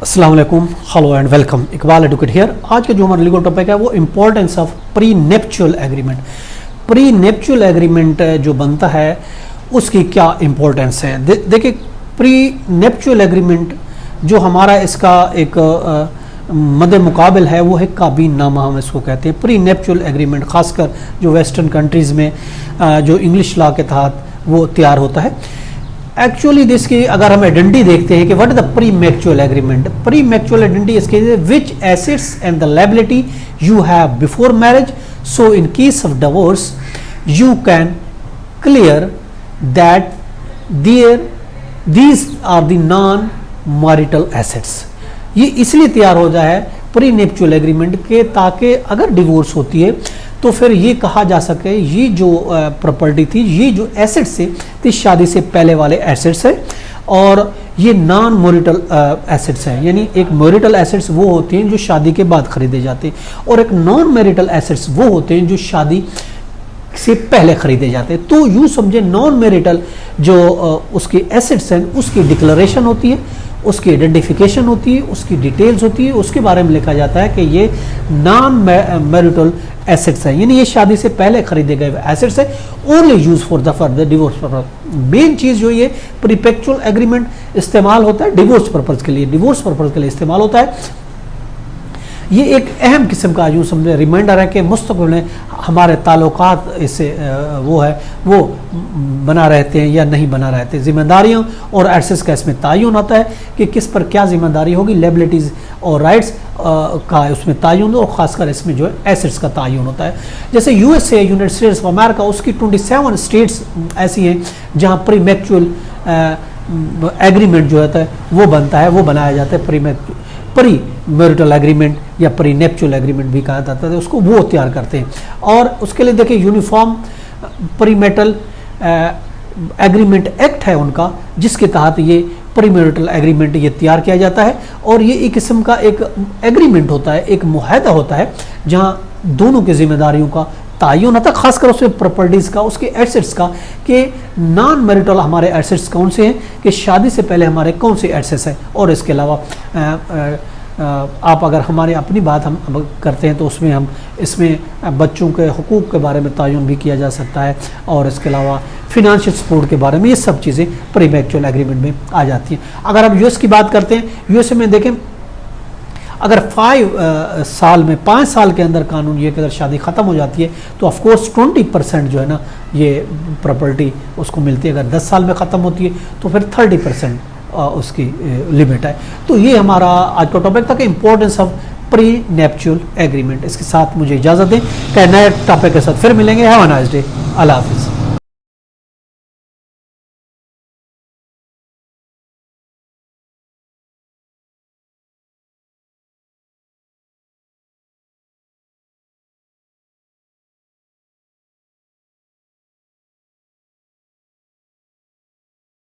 अस्सलाम वालेकुम, hello and welcome. Iqbal advocate here. आज का जो हमारा लीगल टॉपिक है वो importance of pre nuptial agreement. Pre nuptial agreement जो बनता है उसकी क्या इंपॉर्टेंस है। देखिए, प्री नेप्चुअल एग्रीमेंट जो हमारा इसका एक मद्दे मुकाबिल है वो है काबीनामा, हम इसको कहते हैं। प्री नेप्चुअल एग्रीमेंट खासकर जो वेस्टर्न कंट्रीज़ में जो इंग्लिश लॉ के तहत वो तैयार होता है। एक्चुअली इसकी अगर हम आइडेंटिटी देखते हैं कि what is the pre mature agreement. Pre mature identity इसके which assets and the liability you have before marriage, so in case of divorce you can clear that these are the non marital assets. ये इसलिए तैयार हो जाए pre nuptial agreement के ताकि अगर divorce होती है तो फिर ये कहा जा सके ये जो प्रॉपर्टी थी, ये जो एसेट्स थे शादी से पहले वाले एसेट्स है और ये नॉन मैरिटल एसेट्स हैं। यानी एक मैरिटल एसेट्स वो होते हैं जो शादी के बाद खरीदे जाते हैं और एक नॉन मैरिटल एसेट्स वो होते हैं जो शादी से पहले खरीदे जाते हैं। तो यूँ समझे नॉन मैरिटल जो उसके एसेट्स हैं उसकी डिक्लेरेशन होती है, उसकी आइडेंटिफिकेशन होती है, उसकी डिटेल्स होती है, उसके बारे में लिखा जाता है कि ये नॉन मैरिटल एसेट्स है, यानी ये शादी से पहले खरीदे गए एसेट्स है, only use for the further divorce purpose. Main चीज़ जो ये प्रीपेक्चुअल एग्रीमेंट इस्तेमाल होता है डिवोर्स पर्पज के लिए, डिवोर्स पर्पज के लिए इस्तेमाल होता है। ये एक अहम किस्म का यूँ समझे रिमाइंडर है कि मुस्तक़बिल में हमारे ताल्लुकात इससे वो है वो बना रहते हैं या नहीं बना रहते। जिम्मेदारियों और एसेट्स का इसमें तयन होता है कि किस पर क्या जिम्मेदारी होगी, लायबिलिटीज़ और राइट्स का उसमें तयन और ख़ासकर इसमें जो है एसेट्स का तयन होता है। जैसे USA, United states of America, उसकी 27 स्टेट्स ऐसी हैं जहाँ प्री मैच्योर एग्रीमेंट जो होता है वो बनता है, वो बनाया जाता है। प्री मैरिटल एग्रीमेंट या प्री नेप्चुअल एग्रीमेंट भी कहा जाता है, उसको वो तैयार करते हैं। और उसके लिए देखिए uniform pre marital agreement act है उनका, जिसके तहत ये प्री मैरिटल एग्रीमेंट ये तैयार किया जाता है। और ये एक किस्म का एक एग्रीमेंट होता है, एक मुआहदा होता है जहाँ दोनों की जिम्मेदारियों का तयन होता है, खासकर उसमें प्रॉपर्टीज़ का, उसके एसेट्स का, कि नॉन मैरिटल हमारे एसेट्स कौन से हैं, कि शादी से पहले हमारे कौन से एसेट्स हैं। और इसके अलावा आप अगर हमारे अपनी बात हम करते हैं तो उसमें हम इसमें बच्चों के हुकूक के बारे में तयन भी किया जा सकता है और इसके अलावा फिनंशियल सपोर्ट के बारे में, ये सब चीज़ें प्री मैच्योर एग्रीमेंट में आ जाती हैं। अगर हम यूएस की बात करते हैं, यूएसए में देखें अगर 5 साल के अंदर कानून ये कि अगर शादी ख़त्म हो जाती है तो ऑफकोर्स 20% जो है ना ये प्रॉपर्टी उसको मिलती है। अगर 10 साल में ख़त्म होती है तो फिर 30% उसकी लिमिट है। तो ये हमारा आज का टॉपिक था कि importance of pre nuptial agreement. इसके साथ मुझे इजाज़त दें कि नए टॉपिक के साथ फिर मिलेंगे। Have a nice day. अल्लाह हाफ़िज़।